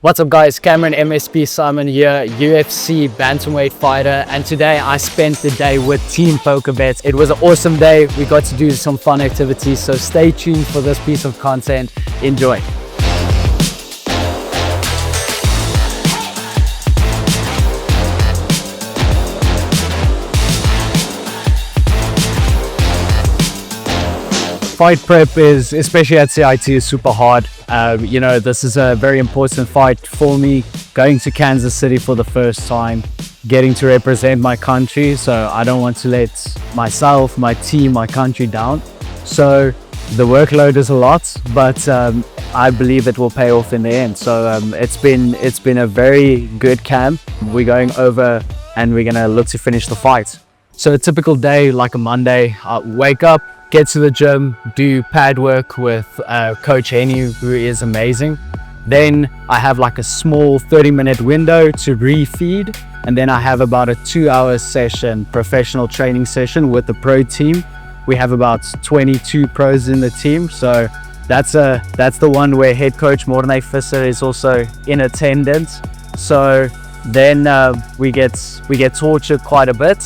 What's up guys, Cameron Saaiman here, UFC Bantamweight fighter, and today I spent the day with Team Pokerbet. It was an awesome day. We got to do some fun activities, so stay tuned for this piece of content. Enjoy. Fight prep is, especially at CIT, is super hard. This is a very important fight for me. Going to Kansas City for the first time, getting to represent my country. So I don't want to let myself, my team, my country down. So the workload is a lot, but I believe it will pay off in the end. So it's been a very good camp. We're going over and we're gonna look to finish the fight. So a typical day, like a Monday, I wake up, get to the gym, do pad work with Coach Henny, who is amazing. Then I have like a small 30-minute window to refeed, and then I have about a 2-hour session, professional training session with the pro team. We have about 22 pros in the team, so that's the one where head coach Morne Visser is also in attendance. So then we get tortured quite a bit.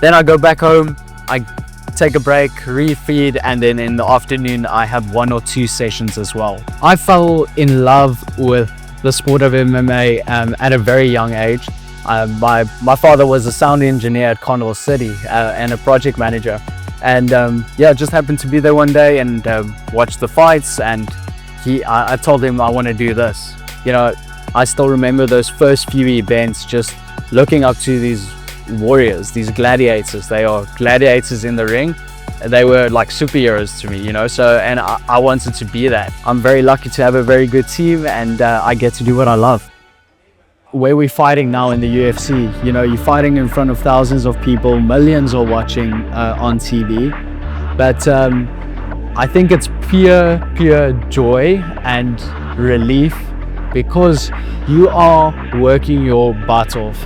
Then I go back home, I take a break, refeed, and then in the afternoon I have 1 or 2 sessions as well. I fell in love with the sport of MMA at a very young age. My father was a sound engineer at Condor City and a project manager, and just happened to be there one day and watched the fights, and I told him I want to do this. I still remember those first few events, just looking up to these warriors, these gladiators. They are gladiators in the ring. They were like superheroes to me, and I wanted to be that. I'm very lucky to have a very good team, and I get to do what I love. Where we're fighting now in the UFC, you're fighting in front of thousands of people, millions are watching on TV, but I think it's pure joy and relief, because you are working your butt off,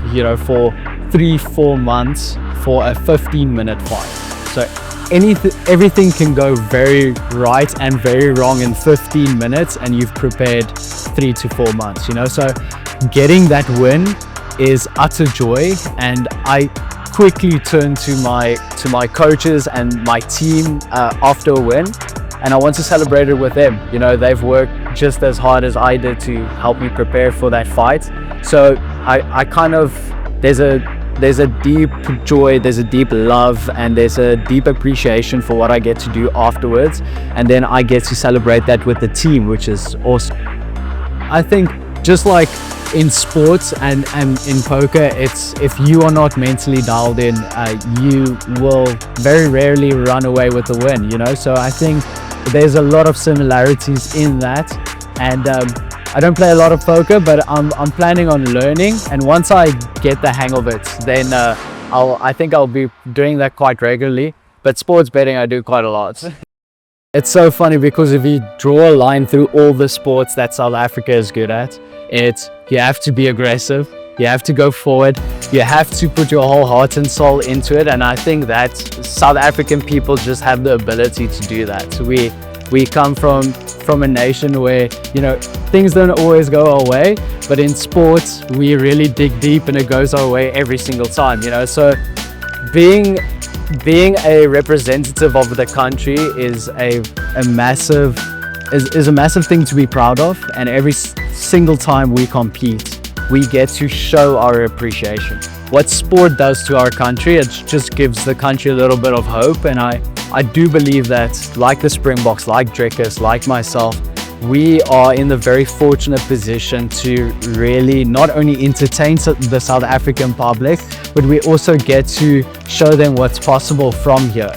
for 3-4 months for a 15-minute fight. So everything can go very right and very wrong in 15 minutes, and you've prepared 3 to 4 months, so getting that win is utter joy. And I quickly turned to my coaches and my team after a win, and I want to celebrate it with them. They've worked just as hard as I did to help me prepare for that fight. So I kind of, there's a deep joy, there's a deep love, and there's a deep appreciation for what I get to do afterwards. And then I get to celebrate that with the team, which is awesome. I think just like in sports and in poker, it's if you are not mentally dialed in, you will very rarely run away with the win, So I think there's a lot of similarities in that. And I don't play a lot of poker, but I'm planning on learning, and once I get the hang of it, then I think I'll be doing that quite regularly. But sports betting I do quite a lot. It's so funny, because if you draw a line through all the sports that South Africa is good at, you have to be aggressive, you have to go forward, you have to put your whole heart and soul into it, and I think that South African people just have the ability to do that. We come from a nation where things don't always go our way, but in sports we really dig deep and it goes our way every single time. So being a representative of the country is a massive thing to be proud of, and every single time we compete we get to show our appreciation. What sport does to our country, it just gives the country a little bit of hope, and I do believe that, like the Springboks, like Drekkers, like myself, we are in the very fortunate position to really not only entertain the South African public, but we also get to show them what's possible from here.